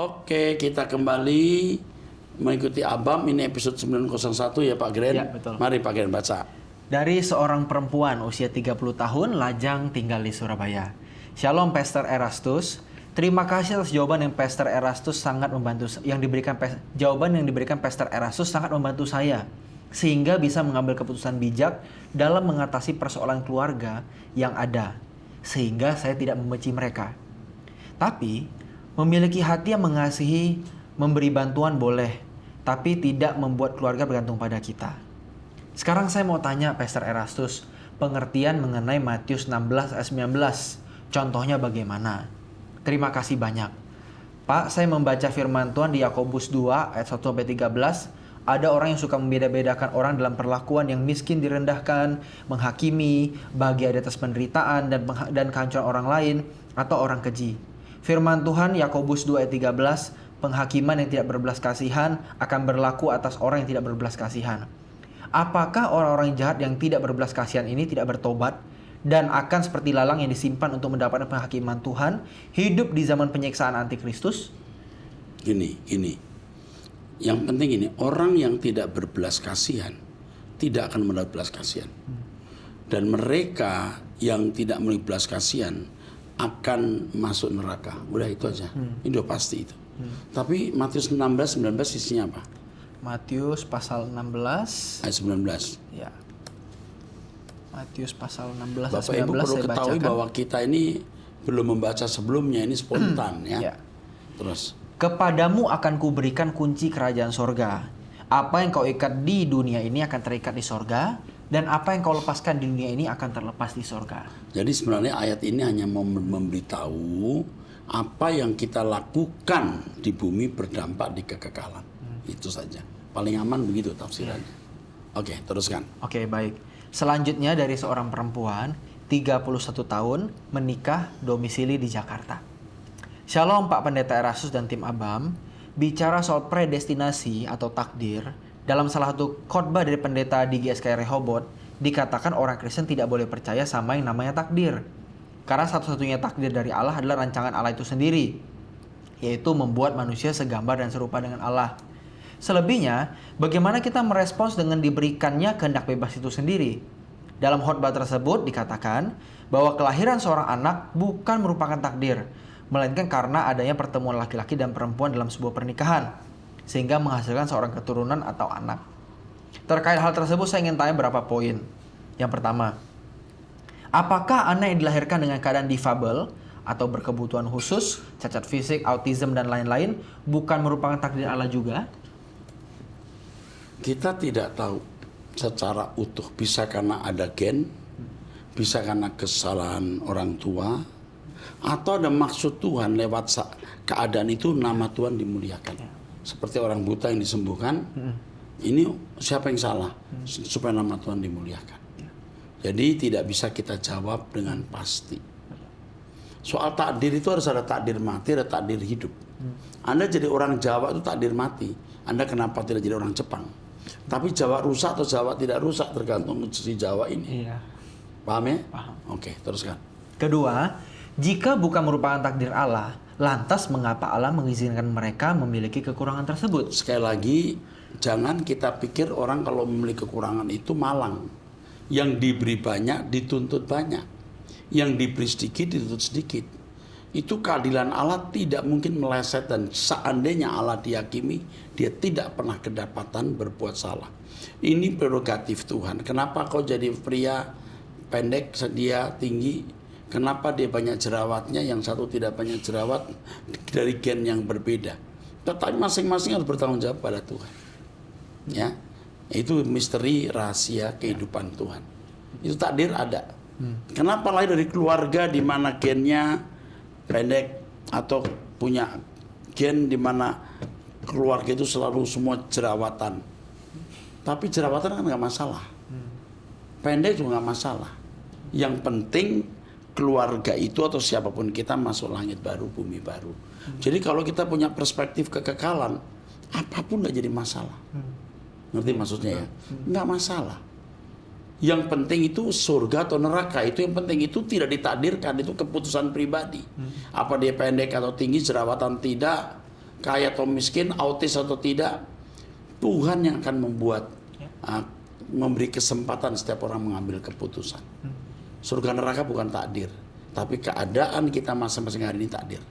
Oke, kita kembali mengikuti Abam. Ini episode 901 ya Pak Gren. Ya, betul. Mari Pak Gren baca. Dari seorang perempuan usia 30 tahun, lajang tinggal di Surabaya. Shalom Pastor Erastus. Terima kasih atas jawaban yang Pastor Erastus sangat membantu jawaban yang diberikan Pastor Erastus sangat membantu saya sehingga bisa mengambil keputusan bijak dalam mengatasi persoalan keluarga yang ada sehingga saya tidak membenci mereka. Tapi memiliki hati yang mengasihi, memberi bantuan boleh, tapi tidak membuat keluarga bergantung pada kita. Sekarang saya mau tanya Pastor Erastus, pengertian mengenai Matius 16 ayat 19. Contohnya bagaimana? Terima kasih banyak. Pak, saya membaca firman Tuhan di Yakobus 2 ayat 1-13. Ada orang yang suka membeda-bedakan orang dalam perlakuan, yang miskin direndahkan, menghakimi, bahagia di atas penderitaan dan kehancuran orang lain, atau orang keji. Firman Tuhan Yakobus 2 ayat 13, penghakiman yang tidak berbelas kasihan akan berlaku atas orang yang tidak berbelas kasihan. Apakah orang-orang jahat yang tidak berbelas kasihan ini tidak bertobat dan akan seperti lalang yang disimpan untuk mendapatkan penghakiman Tuhan, hidup di zaman penyiksaan antikristus? Gini. Yang penting ini, orang yang tidak berbelas kasihan tidak akan mendapat belas kasihan. Dan mereka yang tidak memiliki belas kasihan akan masuk neraka. Udah itu aja. Itu udah pasti itu. Tapi Matius 16, 19 isinya apa? Matius pasal 16 Ayat 19. ya. Matius pasal 16 ayat Bapak 19 Ibu perlu saya ketahui bacakan. bahwa kita ini belum membaca sebelumnya, ini spontan ya. Ya. Terus. Kepadamu akan kuberikan kunci kerajaan sorga. Apa yang kau ikat di dunia ini akan terikat di sorga, dan apa yang kau lepaskan di dunia ini akan terlepas di sorga. Jadi sebenarnya ayat ini hanya memberitahu apa yang kita lakukan di bumi berdampak di kekekalan. Itu saja. Paling aman begitu tafsirannya. Oke, teruskan. Oke, baik. Selanjutnya dari seorang perempuan 31 tahun menikah domisili di Jakarta. Shalom Pak Pendeta Erastus dan tim Abam. Bicara soal predestinasi atau takdir, dalam salah satu khotbah dari pendeta di GSKI Rehoboth dikatakan orang Kristen tidak boleh percaya sama yang namanya takdir. Karena satu-satunya takdir dari Allah adalah rancangan Allah itu sendiri, yaitu membuat manusia segambar dan serupa dengan Allah. Selebihnya, bagaimana kita merespons dengan diberikannya kehendak bebas itu sendiri? Dalam khotbah tersebut dikatakan bahwa kelahiran seorang anak bukan merupakan takdir, melainkan karena adanya pertemuan laki-laki dan perempuan dalam sebuah pernikahan, sehingga menghasilkan seorang keturunan atau anak. Terkait hal tersebut saya ingin tanya beberapa poin. Yang pertama, apakah anak yang dilahirkan dengan keadaan difabel atau berkebutuhan khusus, cacat fisik, autism, dan lain-lain bukan merupakan takdir Allah juga? Kita tidak tahu secara utuh, bisa karena ada gen, bisa karena kesalahan orang tua, atau ada maksud Tuhan lewat keadaan itu nama Tuhan dimuliakan. Seperti orang buta yang disembuhkan, ini siapa yang salah? Supaya nama Tuhan dimuliakan. Jadi tidak bisa kita jawab dengan pasti. Soal takdir itu harus ada takdir mati, ada takdir hidup. Anda jadi orang Jawa itu takdir mati. Anda kenapa tidak jadi orang Jepang? Tapi Jawa rusak atau Jawa tidak rusak tergantung si Jawa ini. Iya. Paham ya? Paham. Oke, teruskan. Kedua, jika bukan merupakan takdir Allah, lantas mengapa Allah mengizinkan mereka memiliki kekurangan tersebut? Sekali lagi, jangan kita pikir orang kalau memiliki kekurangan itu malang. Yang diberi banyak, dituntut banyak. Yang diberi sedikit, dituntut sedikit. Itu keadilan Allah tidak mungkin meleset, dan seandainya Allah dihakimi, dia tidak pernah kedapatan berbuat salah. Ini prerogatif Tuhan. Kenapa kau jadi pria pendek, dia tinggi? Kenapa dia banyak jerawatnya, yang satu tidak banyak jerawat, dari gen yang berbeda? Tetapi masing-masing harus bertanggung jawab pada Tuhan. Ya, itu misteri rahasia kehidupan Tuhan. Itu takdir ada. Kenapa lahir dari keluarga di mana gennya pendek, atau punya gen di mana keluarga itu selalu semua jerawatan? Tapi jerawatan kan nggak masalah. Pendek juga nggak masalah. Yang penting keluarga itu atau siapapun kita masuk langit baru, bumi baru. Jadi kalau kita punya perspektif kekekalan, apapun nggak jadi masalah. Ngerti maksudnya ya? Nggak masalah. Yang penting itu surga atau neraka, itu yang penting, itu tidak ditakdirkan, itu keputusan pribadi. Apa dia pendek atau tinggi, jerawatan tidak, kaya atau miskin, autis atau tidak, Tuhan yang akan membuat memberi kesempatan setiap orang mengambil keputusan. Surga neraka bukan takdir, tapi keadaan kita masing-masing hari ini takdir.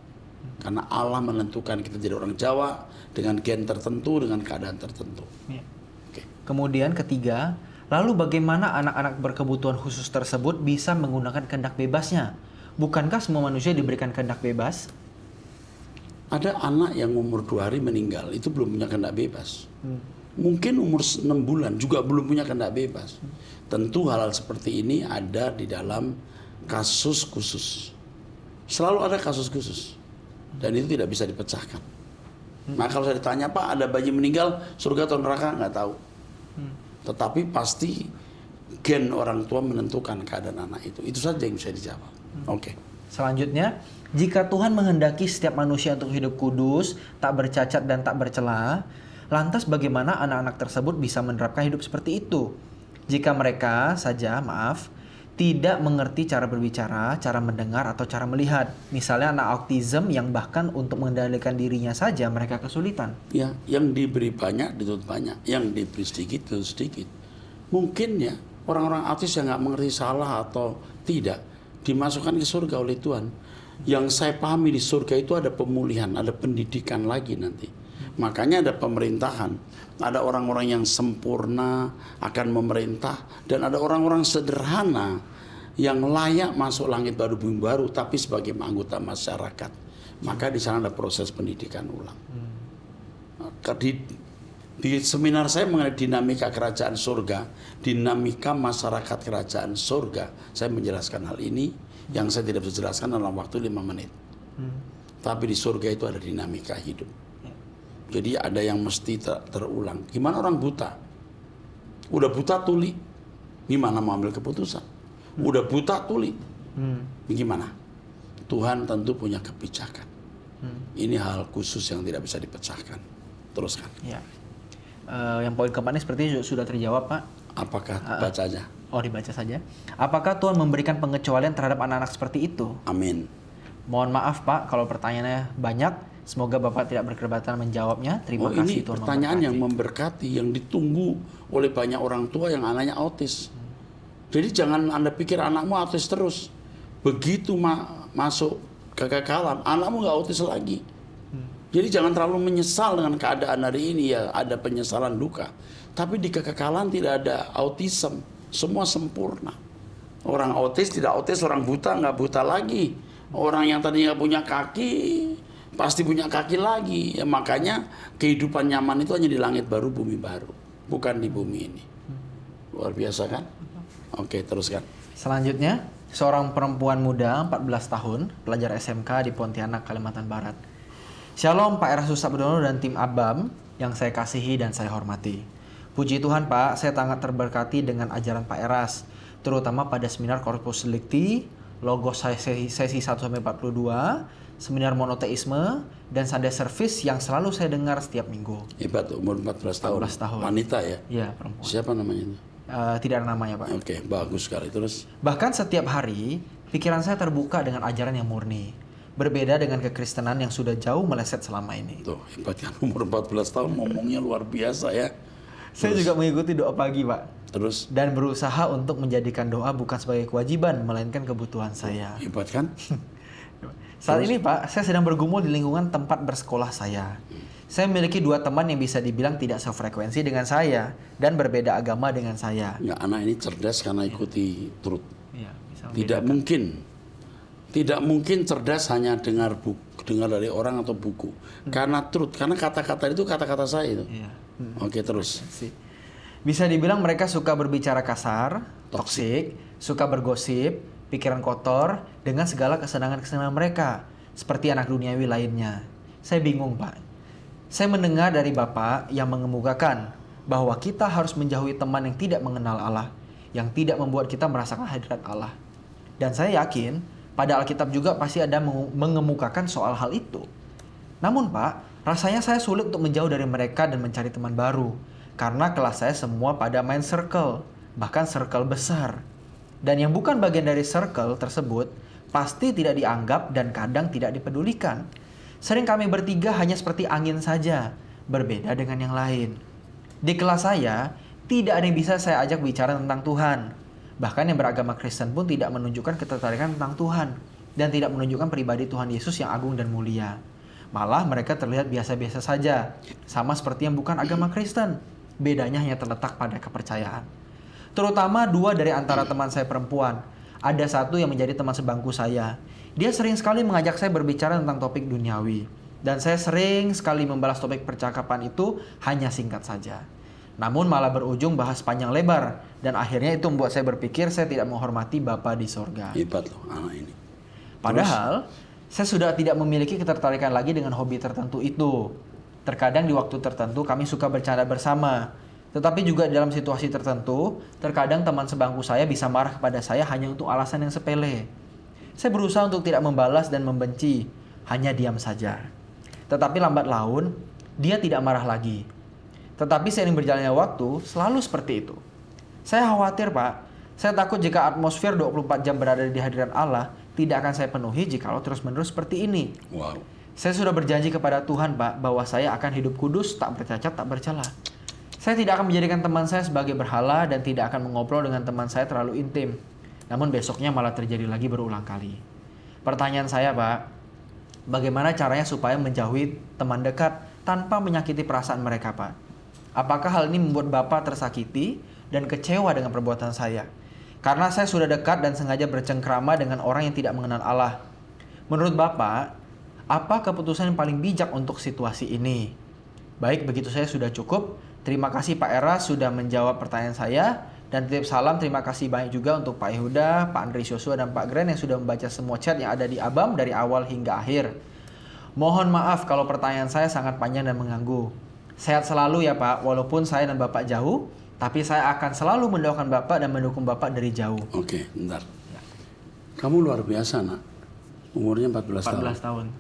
Karena Allah menentukan kita jadi orang Jawa dengan gen tertentu, dengan keadaan tertentu. Ya. Oke. Kemudian ketiga, lalu bagaimana anak-anak berkebutuhan khusus tersebut bisa menggunakan kehendak bebasnya? Bukankah semua manusia diberikan kehendak bebas? Ada anak yang umur 2 hari meninggal, itu belum punya kehendak bebas. Mungkin umur 6 bulan juga belum punya kehendak bebas. Tentu hal-hal seperti ini ada di dalam kasus khusus. Selalu ada kasus khusus. Dan itu tidak bisa dipecahkan. Nah kalau saya ditanya, Pak ada bayi meninggal, surga atau neraka? Nggak tahu. Tetapi pasti gen orang tua menentukan keadaan anak itu. Itu saja yang bisa dijawab. Oke. Selanjutnya, jika Tuhan menghendaki setiap manusia untuk hidup kudus, tak bercacat dan tak bercela, lantas bagaimana anak-anak tersebut bisa menerapkan hidup seperti itu? Jika mereka saja, tidak mengerti cara berbicara, cara mendengar, atau cara melihat. Misalnya anak autism yang bahkan untuk mengendalikan dirinya saja mereka kesulitan. Ya, yang diberi banyak dituntut banyak, yang diberi sedikit dituntut sedikit. Mungkin ya orang-orang autis yang nggak mengerti salah atau tidak dimasukkan ke surga oleh Tuhan. Yang saya pahami di surga itu ada pemulihan, ada pendidikan lagi nanti. Makanya ada pemerintahan, ada orang-orang yang sempurna akan memerintah, dan ada orang-orang sederhana yang layak masuk langit baru bumi baru, tapi sebagai anggota masyarakat. Maka di sana ada proses pendidikan ulang. Di seminar saya mengenai dinamika kerajaan surga, dinamika masyarakat kerajaan surga, saya menjelaskan hal ini yang saya tidak bisa jelaskan dalam waktu 5 menit. Tapi di surga itu ada dinamika hidup. Jadi ada yang mesti terulang. Gimana orang buta? Udah buta tuli, gimana mau ambil keputusan? Udah buta tuli, gimana? Tuhan tentu punya kebijakan. Ini hal khusus yang tidak bisa dipecahkan. Teruskan. Ya. Yang poin keempat ini sepertinya sudah terjawab, Pak. Apakah baca aja? Oh, dibaca saja. Apakah Tuhan memberikan pengecualian terhadap anak-anak seperti itu? Amin. Mohon maaf, Pak, kalau pertanyaannya banyak. Semoga Bapak tidak berkeberatan menjawabnya. Terima kasih, ini Tuhan pertanyaan memberkati. yang memberkati, yang ditunggu oleh banyak orang tua yang anaknya autis. Jadi jangan Anda pikir anakmu autis terus. Begitu masuk kegagalan, anakmu nggak autis lagi. Jadi jangan terlalu menyesal dengan keadaan hari ini, ya ada penyesalan duka. Tapi di kekekalan tidak ada autism, semua sempurna. Orang autis tidak autis, orang buta nggak buta lagi. Orang yang tadinya nggak punya kaki pasti punya kaki lagi. Ya, makanya kehidupan nyaman itu hanya di langit baru bumi baru, bukan di bumi ini. Luar biasa kan? Oke, teruskan. Selanjutnya, seorang perempuan muda 14 tahun, pelajar SMK di Pontianak, Kalimantan Barat. Shalom Pak Erastus Sabdono dan tim ABAM yang saya kasihi dan saya hormati. Puji Tuhan Pak, saya sangat terberkati dengan ajaran Pak Eras, terutama pada seminar Corpus Delicti, Logos sesi 1-42, seminar monoteisme, dan Sunday service yang selalu saya dengar setiap minggu. Hebat, umur 14 tahun. 14 tahun. Wanita ya? Iya, perempuan. Siapa namanya? Tidak ada namanya, Pak. Oke, bagus sekali. Terus? Bahkan setiap hari, pikiran saya terbuka dengan ajaran yang murni. Berbeda dengan kekristenan yang sudah jauh meleset selama ini. Tuh, hebat kan, umur 14 tahun ngomongnya luar biasa ya. Saya juga mengikuti doa pagi, Pak. Terus? Dan berusaha untuk menjadikan doa bukan sebagai kewajiban, melainkan kebutuhan saya. Hebat kan? Saat ini Pak, saya sedang bergumul di lingkungan tempat bersekolah saya. Saya memiliki 2 teman yang bisa dibilang tidak sefrekuensi dengan saya dan berbeda agama dengan saya. Enggak, anak ini cerdas karena ikuti truth. Iya, bisa Tidak mungkin cerdas hanya dengar dari orang atau buku. Karena truth, karena kata-kata itu kata-kata saya itu. Iya. Oke, terus. Bisa dibilang mereka suka berbicara kasar, toksik, suka bergosip, pikiran kotor, dengan segala kesenangan-kesenangan mereka, seperti anak duniawi lainnya. Saya bingung, Pak. Saya mendengar dari Bapak yang mengemukakan bahwa kita harus menjauhi teman yang tidak mengenal Allah, yang tidak membuat kita merasakan hadirat Allah. Dan saya yakin, pada Alkitab juga pasti ada mengemukakan soal hal itu. Namun Pak, rasanya saya sulit untuk menjauh dari mereka dan mencari teman baru, karena kelas saya semua pada main circle, bahkan circle besar. Dan yang bukan bagian dari circle tersebut pasti tidak dianggap dan kadang tidak dipedulikan. Sering kami bertiga hanya seperti angin saja, berbeda dengan yang lain. Di kelas saya, tidak ada yang bisa saya ajak bicara tentang Tuhan. Bahkan yang beragama Kristen pun tidak menunjukkan ketertarikan tentang Tuhan dan tidak menunjukkan pribadi Tuhan Yesus yang agung dan mulia. Malah mereka terlihat biasa-biasa saja, sama seperti yang bukan agama Kristen. Bedanya hanya terletak pada kepercayaan. Terutama 2 dari antara teman saya perempuan. Ada satu yang menjadi teman sebangku saya. Dia sering sekali mengajak saya berbicara tentang topik duniawi. Dan saya sering sekali membalas topik percakapan itu hanya singkat saja. Namun malah berujung bahas panjang lebar. Dan akhirnya itu membuat saya berpikir saya tidak menghormati Bapa di sorga. Hebat loh anak ini. Padahal saya sudah tidak memiliki ketertarikan lagi dengan hobi tertentu itu. Terkadang di waktu tertentu kami suka bercanda bersama. Tetapi juga dalam situasi tertentu, terkadang teman sebangku saya bisa marah kepada saya hanya untuk alasan yang sepele. Saya berusaha untuk tidak membalas dan membenci, hanya diam saja. Tetapi lambat laun, dia tidak marah lagi. Tetapi seiring berjalannya waktu, selalu seperti itu. Saya khawatir, Pak. Saya takut jika atmosfer 24 jam berada di hadirat Allah, tidak akan saya penuhi jikalau terus-menerus seperti ini. Wow. Saya sudah berjanji kepada Tuhan, Pak, bahwa saya akan hidup kudus, tak bercacat, tak bercela. Saya tidak akan menjadikan teman saya sebagai berhala dan tidak akan mengobrol dengan teman saya terlalu intim. Namun besoknya malah terjadi lagi berulang kali. Pertanyaan saya, Pak, bagaimana caranya supaya menjauhi teman dekat tanpa menyakiti perasaan mereka, Pak? Apakah hal ini membuat Bapak tersakiti dan kecewa dengan perbuatan saya? Karena saya sudah dekat dan sengaja bercengkrama dengan orang yang tidak mengenal Allah. Menurut Bapak, apa keputusan yang paling bijak untuk situasi ini? Baik, begitu saya sudah cukup. Terima kasih Pak Era sudah menjawab pertanyaan saya. Dan titip salam terima kasih banyak juga untuk Pak Yehuda, Pak Andri Yosua, dan Pak Gren yang sudah membaca semua chat yang ada di Abam dari awal hingga akhir. Mohon maaf kalau pertanyaan saya sangat panjang dan mengganggu. Sehat selalu ya Pak, walaupun saya dan Bapak jauh, tapi saya akan selalu mendoakan Bapak dan mendukung Bapak dari jauh. Oke, bentar. Kamu luar biasa, Nak. Umurnya 14 tahun.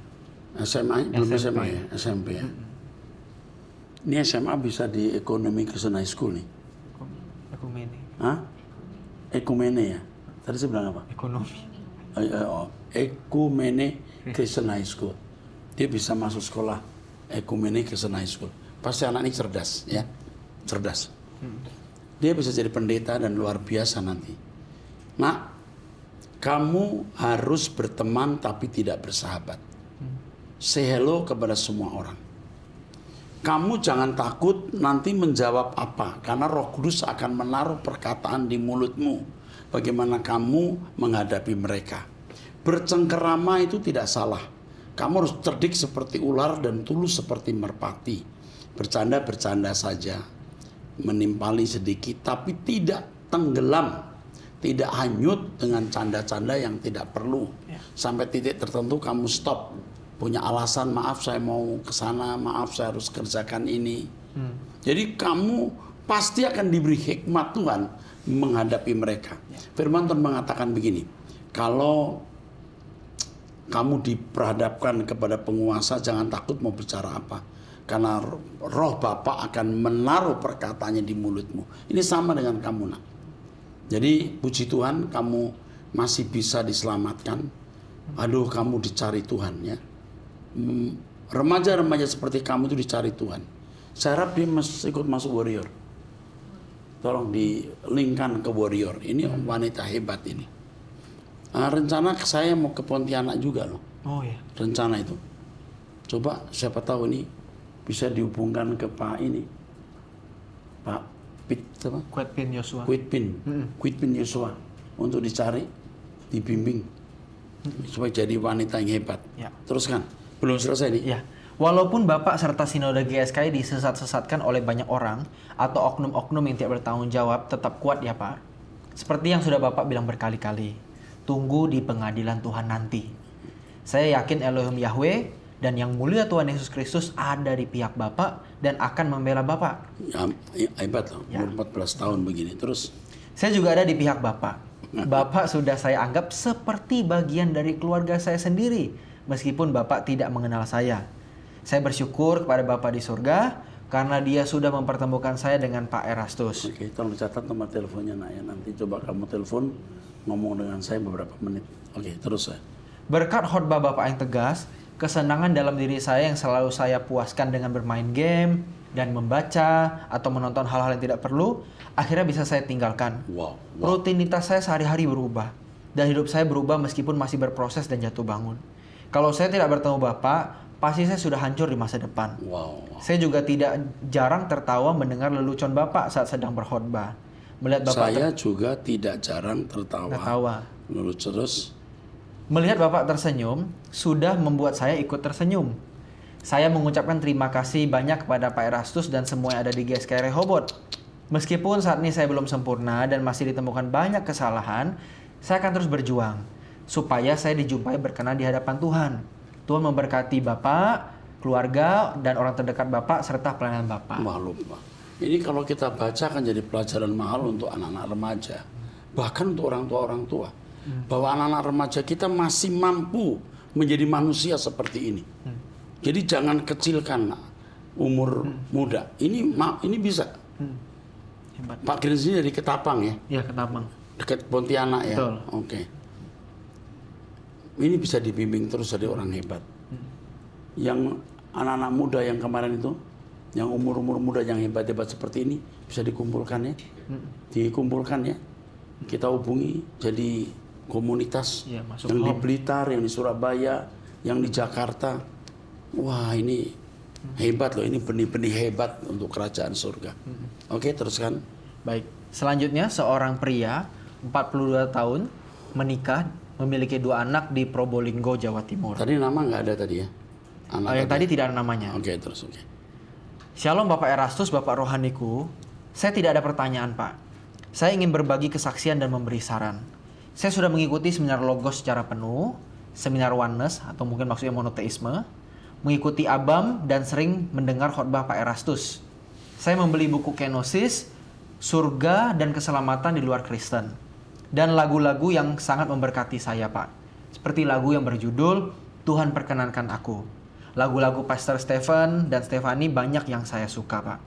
SMA, belum SMA ya? SMP ya? Ini SMA bisa di Ekonomi Kristen High School nih. Ekumene. Hah? Ekumene ya? Tadi saya bilang apa? Ekonomi. Ekumene Kristen High School. Dia bisa masuk sekolah Ekumene Kristen High School. Pasti anak ini cerdas ya. Cerdas. Dia bisa jadi pendeta dan luar biasa nanti. Nah, kamu harus berteman tapi tidak bersahabat. Say hello kepada semua orang. Kamu jangan takut nanti menjawab apa, karena Roh Kudus akan menaruh perkataan di mulutmu. Bagaimana kamu menghadapi mereka. Bercengkerama itu tidak salah. Kamu harus cerdik seperti ular dan tulus seperti merpati. Bercanda-bercanda saja. Menimpali sedikit, tapi tidak tenggelam. Tidak hanyut dengan canda-canda yang tidak perlu. Sampai titik tertentu kamu stop. Punya alasan, maaf saya mau ke sana, maaf saya harus kerjakan ini. Jadi kamu pasti akan diberi hikmat Tuhan menghadapi mereka. Firman Tuhan mengatakan begini, kalau kamu diperhadapkan kepada penguasa, jangan takut mau bicara apa. Karena roh Bapa akan menaruh perkataannya di mulutmu. Ini sama dengan kamu, Nak. Jadi puji Tuhan kamu masih bisa diselamatkan. Aduh, kamu dicari Tuhan ya. Remaja-remaja seperti kamu itu dicari Tuhan. Saya harap dia ikut masuk warrior. Tolong di-linkkan ke warrior. Ini wanita hebat ini. Rencana saya mau ke Pontianak juga loh. Oh ya. Rencana itu. Coba siapa tahu ini bisa dihubungkan ke Pak ini. Pak Pit apa? Kuitpin Yosua. Kuitpin Yosua untuk dicari, dibimbing supaya jadi wanita yang hebat. Ya. Teruskan. Belum selesai nih. Ya, walaupun Bapak serta Sinode GSKI disesat-sesatkan oleh banyak orang atau oknum-oknum yang tidak bertanggung jawab, tetap kuat ya Pak. Seperti yang sudah Bapak bilang berkali-kali, tunggu di pengadilan Tuhan nanti. Saya yakin Elohim Yahweh dan yang mulia Tuhan Yesus Kristus ada di pihak Bapak dan akan membela Bapak. Ya, hebat loh, umur 14 tahun begini. Terus? Saya juga ada di pihak Bapak. Bapak sudah saya anggap seperti bagian dari keluarga saya sendiri. Meskipun Bapak tidak mengenal saya. Saya bersyukur kepada Bapak di surga karena dia sudah mempertemukan saya dengan Pak Erastus. Oke, tolong catat nomor teleponnya Nak ya. Nanti coba kamu telepon ngomong dengan saya beberapa menit. Oke, terus ya. Berkat khotbah Bapak yang tegas, kesenangan dalam diri saya yang selalu saya puaskan dengan bermain game dan membaca atau menonton hal-hal yang tidak perlu, akhirnya bisa saya tinggalkan. Wow. Rutinitas saya sehari-hari berubah. Dan hidup saya berubah meskipun masih berproses dan jatuh bangun. Kalau saya tidak bertemu Bapak, pasti saya sudah hancur di masa depan. Wow. Saya juga tidak jarang tertawa mendengar lelucon Bapak saat sedang berkhotbah. Melihat Bapak Saya juga tidak jarang tertawa. Lalu terus Melihat Bapak tersenyum, sudah membuat saya ikut tersenyum. Saya mengucapkan terima kasih banyak kepada Pak Erastus dan semua yang ada di GSKI Rehoboth. Meskipun saat ini saya belum sempurna dan masih ditemukan banyak kesalahan, saya akan terus berjuang supaya saya dijumpai berkenan di hadapan Tuhan. Tuhan memberkati Bapak, keluarga, dan orang terdekat Bapak serta pelayanan Bapak. Pak. Ini kalau kita baca akan jadi pelajaran mahal untuk anak-anak remaja, bahkan untuk orang tua. Bahwa anak-anak remaja kita masih mampu menjadi manusia seperti ini. Jadi jangan kecilkan umur muda. Ini bisa. Hebat. Pak Green sini dari Ketapang ya? Ya, Ketapang. Dekat Pontianak ya? Betul. Oke. Ini bisa dibimbing terus jadi orang hebat. Yang anak-anak muda yang kemarin itu, yang umur-umur muda yang hebat-hebat seperti ini, bisa dikumpulkan ya? Dikumpulkan ya? Kita hubungi jadi komunitas Ya, masuk yang di home. Blitar, yang di Surabaya, yang di Jakarta. Wah, ini hebat loh, ini benih-benih hebat untuk kerajaan surga. Oke, teruskan. Baik. Selanjutnya, seorang pria 42 tahun menikah, memiliki 2 anak di Probolinggo, Jawa Timur. Tadi nama nggak ada tadi ya? Yang tadi tidak ada namanya. Oke, terus oke. Shalom Bapak Erastus, Bapak rohaniku. Saya tidak ada pertanyaan, Pak. Saya ingin berbagi kesaksian dan memberi saran. Saya sudah mengikuti seminar Logos secara penuh, seminar Oneness atau mungkin maksudnya monoteisme, mengikuti ABAM dan sering mendengar khotbah Pak Erastus. Saya membeli buku Kenosis, Surga dan Keselamatan di Luar Kristen, dan lagu-lagu yang sangat memberkati saya, Pak. Seperti lagu yang berjudul Tuhan Perkenankan Aku. Lagu-lagu Pastor Stephen dan Stefani banyak yang saya suka, Pak.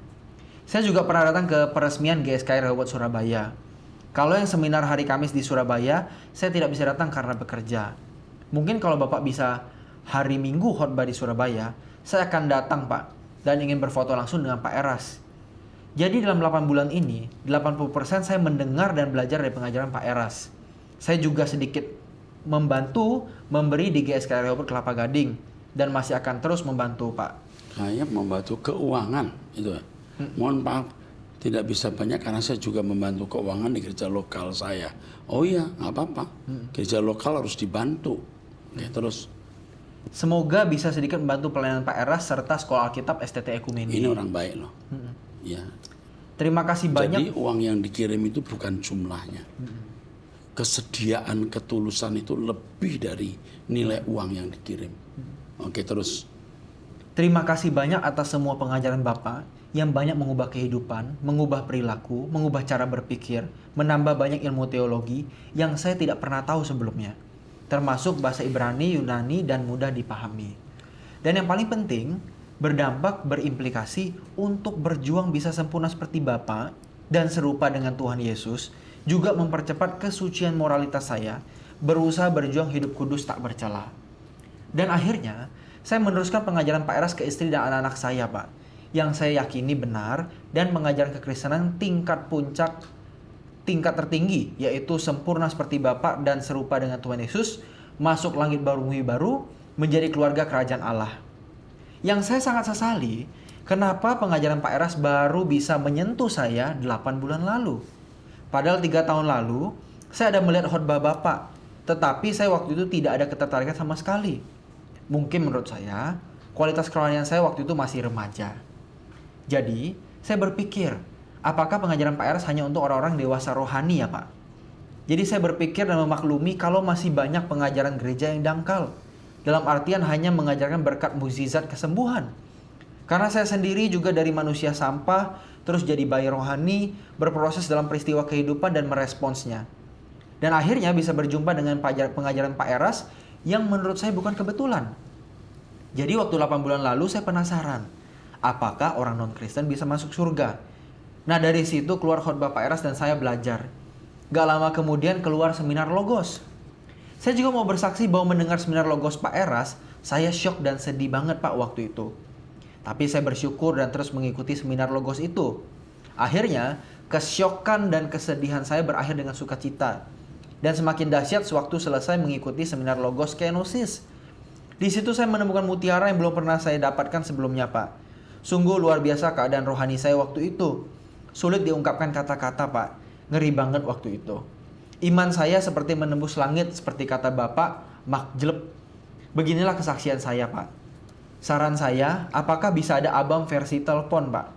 Saya juga pernah datang ke peresmian GSKI Rehoboth Surabaya. Kalau yang seminar hari Kamis di Surabaya, saya tidak bisa datang karena bekerja. Mungkin kalau Bapak bisa hari Minggu khotbah di Surabaya, saya akan datang, Pak, dan ingin berfoto langsung dengan Pak Eras. Jadi dalam 8 bulan ini, 80% saya mendengar dan belajar dari pengajaran Pak Eras. Saya juga sedikit membantu memberi di GSKI Rehoboth Kelapa Gading dan masih akan terus membantu, Pak. Saya membantu keuangan itu. Mohon maaf, tidak bisa banyak karena saya juga membantu keuangan di gereja lokal saya. Oh iya, nggak apa-apa. Gereja lokal harus dibantu. Oke, terus. Semoga bisa sedikit membantu pelayanan Pak Eras serta Sekolah Alkitab STT Ekumeni. Ini orang baik loh. Ya. Terima kasih banyak. Jadi uang yang dikirim itu bukan jumlahnya. Kesediaan, ketulusan itu lebih dari nilai uang yang dikirim. Oke, terus. Terima kasih banyak atas semua pengajaran Bapak yang banyak mengubah kehidupan, mengubah perilaku, mengubah cara berpikir, menambah banyak ilmu teologi yang saya tidak pernah tahu sebelumnya, termasuk bahasa Ibrani, Yunani, dan mudah dipahami. Dan yang paling penting, berdampak, berimplikasi untuk berjuang bisa sempurna seperti Bapak dan serupa dengan Tuhan Yesus, juga mempercepat kesucian moralitas saya, berusaha berjuang hidup kudus tak bercela. Dan akhirnya, saya meneruskan pengajaran Pak Eras ke istri dan anak-anak saya, Pak, yang saya yakini benar dan mengajarkan kekristenan tingkat puncak, tingkat tertinggi, yaitu sempurna seperti Bapak dan serupa dengan Tuhan Yesus, masuk langit baru bumi baru, menjadi keluarga kerajaan Allah. Yang saya sangat sesali, kenapa pengajaran Pak Eras baru bisa menyentuh saya 8 bulan lalu. Padahal 3 tahun lalu, saya ada melihat khotbah Bapak, tetapi saya waktu itu tidak ada ketertarikan sama sekali. Mungkin menurut saya, kualitas kerohanian saya waktu itu masih remaja. Jadi, saya berpikir, apakah pengajaran Pak Eras hanya untuk orang-orang dewasa rohani ya, Pak? Jadi saya berpikir dan memaklumi kalau masih banyak pengajaran gereja yang dangkal. Dalam artian hanya mengajarkan berkat mukjizat kesembuhan. Karena saya sendiri juga dari manusia sampah, terus jadi bayi rohani, berproses dalam peristiwa kehidupan dan meresponsnya. Dan akhirnya bisa berjumpa dengan pengajaran Pak Eras yang menurut saya bukan kebetulan. Jadi waktu 8 bulan lalu saya penasaran, apakah orang non-Kristen bisa masuk surga? Nah dari situ keluar khotbah Pak Eras dan saya belajar. Gak lama kemudian keluar seminar Logos. Saya juga mau bersaksi bahwa mendengar seminar Logos Pak Eras Saya syok dan sedih banget Pak waktu itu. Tapi saya bersyukur dan terus mengikuti seminar Logos itu. Akhirnya, kesyokan dan kesedihan saya berakhir dengan sukacita. Dan semakin dahsyat sewaktu selesai mengikuti seminar Logos Kenosis. Di situ saya menemukan mutiara yang belum pernah saya dapatkan sebelumnya Pak. Sungguh luar biasa keadaan rohani saya waktu itu. Sulit diungkapkan kata-kata Pak. Ngeri banget waktu itu. Iman saya seperti menembus langit seperti kata Bapak, makjleb. Beginilah kesaksian saya Pak. Saran saya, apakah bisa ada Abam versi telepon Pak?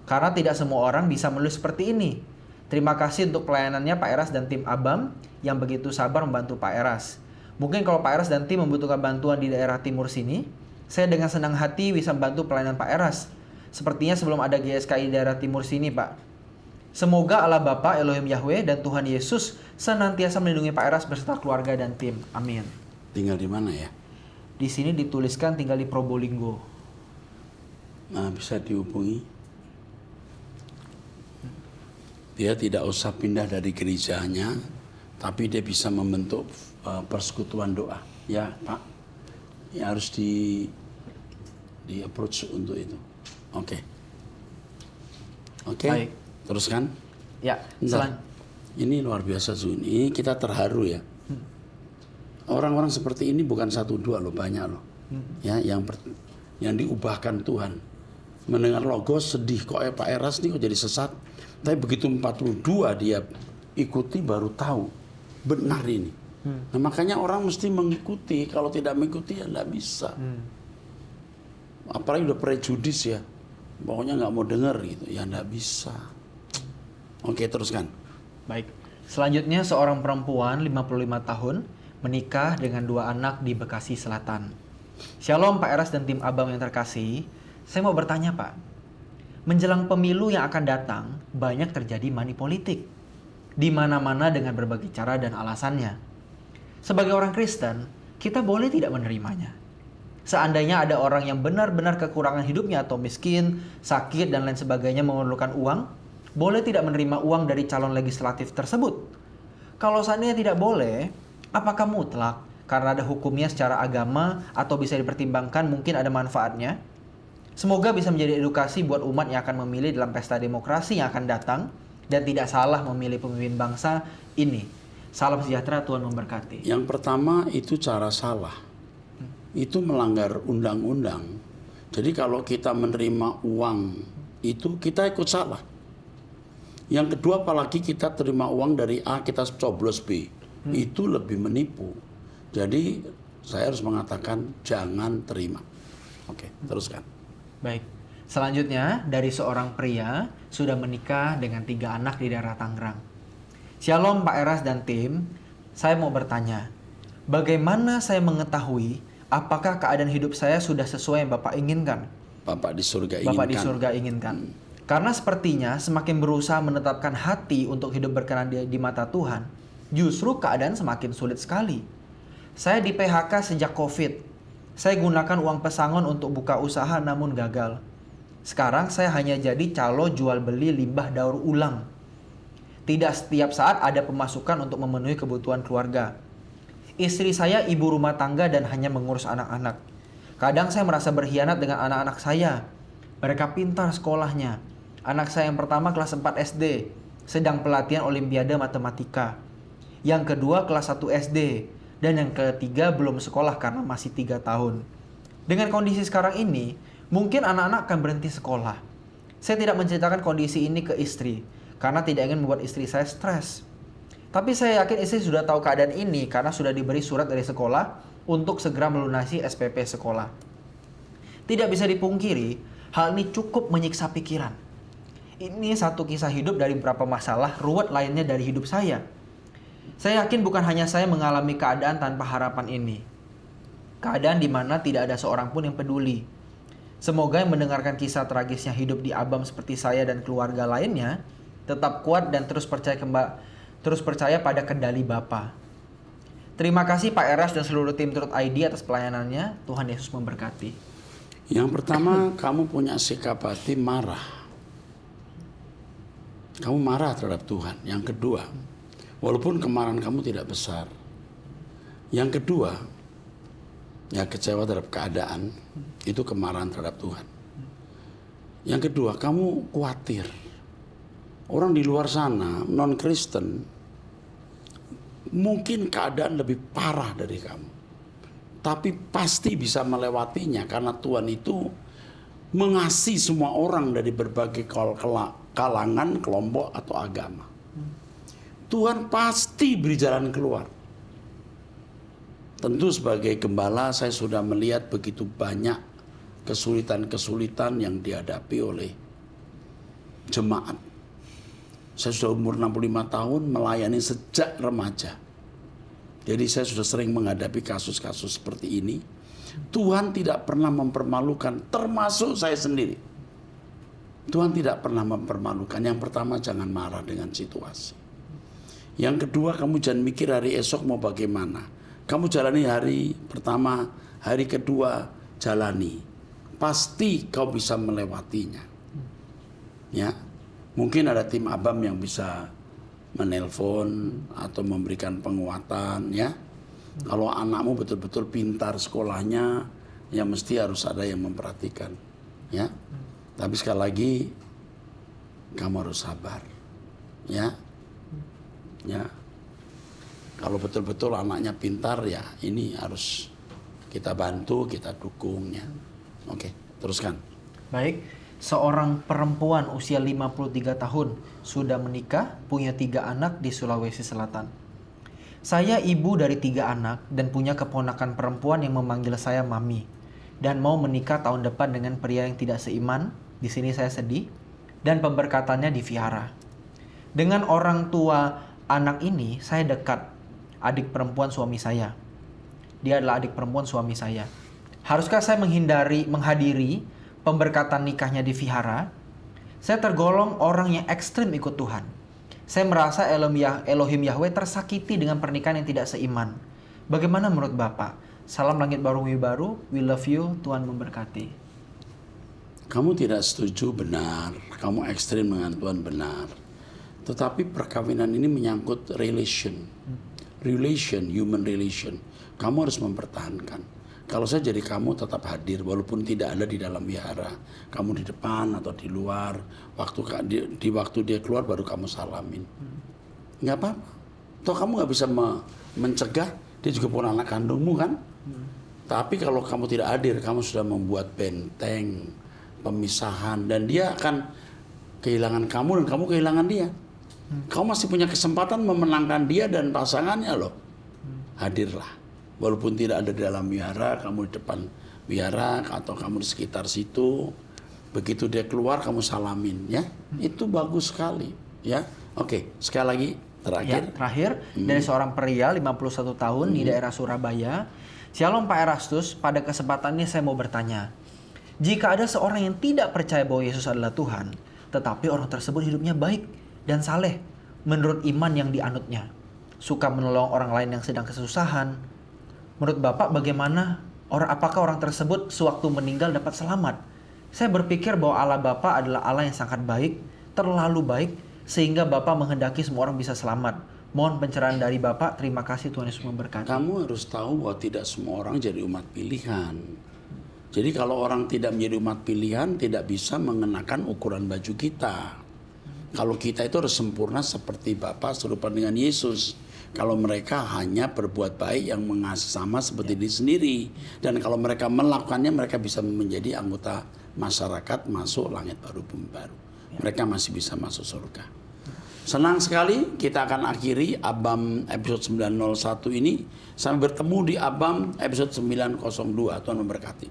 Karena tidak semua orang bisa menulis seperti ini. Terima kasih untuk pelayanannya Pak Eras dan tim Abam yang begitu sabar membantu Pak Eras. Mungkin kalau Pak Eras dan tim membutuhkan bantuan di daerah timur sini, saya dengan senang hati bisa membantu pelayanan Pak Eras. Sepertinya sebelum ada GSKI di daerah timur sini Pak. Semoga Allah Bapa, Elohim Yahweh, dan Tuhan Yesus senantiasa melindungi Pak Eras beserta keluarga dan tim. Amin. Tinggal di mana ya? Di sini dituliskan tinggal di Probolinggo. Nah, bisa dihubungi. Dia tidak usah pindah dari gerejanya, tapi dia bisa membentuk persekutuan doa. Ya, Pak. Ya, harus di approach untuk itu. Oke. Baik. Teruskan. Ya, Ini luar biasa Zu. Ini kita terharu ya. Orang-orang seperti ini bukan 1-2 loh, banyak loh. Ya, yang diubahkan Tuhan. Mendengar Logos sedih kok Pak Eras nih kok jadi sesat. Tapi begitu 42 dia ikuti baru tahu benar ini. Nah, makanya orang mesti mengikuti. Kalau tidak mengikuti ya nggak bisa. Apalagi udah prejudis ya. Pokoknya nggak mau dengar gitu. Ya nggak bisa. Oke, teruskan. Baik. Selanjutnya seorang perempuan 55 tahun menikah dengan 2 anak di Bekasi Selatan. Shalom Pak Eras dan tim Abam yang terkasih. Saya mau bertanya Pak. Menjelang pemilu yang akan datang, banyak terjadi money politik. Di mana-mana dengan berbagai cara dan alasannya. Sebagai orang Kristen, kita boleh tidak menerimanya. Seandainya ada orang yang benar-benar kekurangan hidupnya atau miskin, sakit, dan lain sebagainya memerlukan uang, boleh tidak menerima uang dari calon legislatif tersebut? Kalau seandainya tidak boleh, apakah mutlak karena ada hukumnya secara agama atau bisa dipertimbangkan mungkin ada manfaatnya? Semoga bisa menjadi edukasi buat umat yang akan memilih dalam pesta demokrasi yang akan datang dan tidak salah memilih pemimpin bangsa ini. Salam sejahtera, Tuhan memberkati. Yang pertama itu cara salah. Itu melanggar undang-undang. Jadi kalau kita menerima uang itu kita ikut salah. Yang kedua apalagi kita terima uang dari A kita coblos B. Itu lebih menipu. Jadi saya harus mengatakan jangan terima. Oke, teruskan. Baik. Selanjutnya dari seorang pria sudah menikah dengan 3 anak di daerah Tangerang. Shalom Pak Eras dan tim. Saya mau bertanya, bagaimana saya mengetahui apakah keadaan hidup saya sudah sesuai yang Bapak inginkan? Bapak di surga inginkan. Bapak di surga inginkan. Karena sepertinya semakin berusaha menetapkan hati untuk hidup berkenan di mata Tuhan, justru keadaan semakin sulit sekali. Saya di PHK sejak COVID. Saya gunakan uang pesangon untuk buka usaha namun gagal. Sekarang saya hanya jadi calo jual beli limbah daur ulang. Tidak setiap saat ada pemasukan untuk memenuhi kebutuhan keluarga. Istri saya ibu rumah tangga dan hanya mengurus anak-anak. Kadang saya merasa berkhianat dengan anak-anak saya. Mereka pintar sekolahnya. Anak saya yang pertama kelas 4 SD, sedang pelatihan olimpiade matematika. Yang kedua kelas 1 SD, dan yang ketiga belum sekolah karena masih 3 tahun. Dengan kondisi sekarang ini, mungkin anak-anak akan berhenti sekolah. Saya tidak menceritakan kondisi ini ke istri, karena tidak ingin membuat istri saya stres. Tapi saya yakin istri sudah tahu keadaan ini karena sudah diberi surat dari sekolah untuk segera melunasi SPP sekolah. Tidak bisa dipungkiri, hal ini cukup menyiksa pikiran. Ini satu kisah hidup dari beberapa masalah ruwet lainnya dari hidup saya. Saya yakin bukan hanya saya mengalami keadaan tanpa harapan ini. Keadaan di mana tidak ada seorang pun yang peduli. Semoga yang mendengarkan kisah tragisnya hidup di Abam seperti saya dan keluarga lainnya tetap kuat dan terus percaya pada kendali Bapa. Terima kasih Pak Eras dan seluruh tim Truth ID atas pelayanannya. Tuhan Yesus memberkati. Yang pertama, kamu punya sikap hati marah. Kamu marah terhadap Tuhan. Yang kedua, walaupun kemarahan kamu tidak besar. Yang kedua, Ya, kecewa terhadap keadaan itu kemarahan terhadap Tuhan. Yang kedua, kamu khawatir. Orang di luar sana non-Kristen mungkin keadaan lebih parah dari kamu, tapi pasti bisa melewatinya karena Tuhan itu mengasihi semua orang dari berbagai kalangan, kelompok atau agama. Tuhan pasti beri jalan keluar. Tentu sebagai gembala saya sudah melihat begitu banyak kesulitan-kesulitan yang dihadapi oleh jemaat. Saya sudah umur 65 tahun melayani sejak remaja. Jadi saya sudah sering menghadapi kasus-kasus seperti ini. Tuhan tidak pernah mempermalukan, termasuk saya sendiri. Tuhan tidak pernah mempermalukan. Yang pertama, jangan marah dengan situasi. Yang kedua, kamu jangan mikir hari esok mau bagaimana. Kamu jalani hari pertama, hari kedua jalani. Pasti kau bisa melewatinya. Ya, mungkin ada tim Abam yang bisa menelpon atau memberikan penguatan, ya. Kalau anakmu betul-betul pintar sekolahnya, ya mesti harus ada yang memperhatikan, ya. Tapi sekali lagi, kamu harus sabar, ya. Ya. Kalau betul-betul anaknya pintar, ya ini harus kita bantu, kita dukung, ya. Oke, teruskan. Baik, seorang perempuan usia 53 tahun sudah menikah, punya 3 anak di Sulawesi Selatan. Saya ibu dari 3 anak dan punya keponakan perempuan yang memanggil saya mami dan mau menikah tahun depan dengan pria yang tidak seiman. Di sini saya sedih dan pemberkatannya divihara. Dengan orang tua anak ini saya dekat, adik perempuan suami saya. Dia adalah adik perempuan suami saya. Haruskah saya menghadiri pemberkatan nikahnya divihara? Saya tergolong orang yang ekstrim ikut Tuhan. Saya merasa Elohim Yahweh tersakiti dengan pernikahan yang tidak seiman. Bagaimana menurut Bapak? Salam langit baru bumi baru, we love you, Tuhan memberkati. Kamu tidak setuju, benar. Kamu ekstrim dengan Tuhan, benar. Tetapi perkawinan ini menyangkut relation, human relation. Kamu harus mempertahankan. Kalau saya jadi kamu tetap hadir, walaupun tidak ada di dalam wihara. Kamu di depan atau di luar. Di waktu dia keluar baru kamu salamin. Nggak apa-apa. Toh kamu nggak bisa mencegah, dia juga pun anak kandungmu kan. Tapi kalau kamu tidak hadir, kamu sudah membuat benteng, pemisahan. Dan dia akan kehilangan kamu dan kamu kehilangan dia. Kamu masih punya kesempatan memenangkan dia dan pasangannya loh. Hadirlah. Walaupun tidak ada di dalam wihara, kamu di depan wihara atau kamu di sekitar situ. Begitu dia keluar, kamu salamin, ya. Itu bagus sekali, ya. Oke, sekali lagi terakhir. Ya, terakhir dari seorang pria 51 tahun di daerah Surabaya. Shalom Pak Erastus, pada kesempatan ini saya mau bertanya. Jika ada seorang yang tidak percaya bahwa Yesus adalah Tuhan, tetapi orang tersebut hidupnya baik dan saleh menurut iman yang dianutnya, suka menolong orang lain yang sedang kesusahan, menurut Bapak bagaimana? Apakah orang tersebut sewaktu meninggal dapat selamat? Saya berpikir bahwa Allah Bapa adalah Allah yang sangat baik, terlalu baik, sehingga Bapak menghendaki semua orang bisa selamat. Mohon pencerahan dari Bapak. Terima kasih, Tuhan Yesus memberkati. Kamu harus tahu bahwa tidak semua orang jadi umat pilihan. Jadi kalau orang tidak menjadi umat pilihan, tidak bisa mengenakan ukuran baju kita. Kalau kita itu harus sempurna seperti Bapa serupa dengan Yesus. Kalau mereka hanya berbuat baik yang mengasihi sama seperti diri sendiri. Dan kalau mereka melakukannya, mereka bisa menjadi anggota masyarakat masuk langit baru bumi baru. Mereka masih bisa masuk surga. Senang sekali kita akan akhiri Abam episode 901 ini. Sampai bertemu di Abam episode 902. Tuhan memberkati.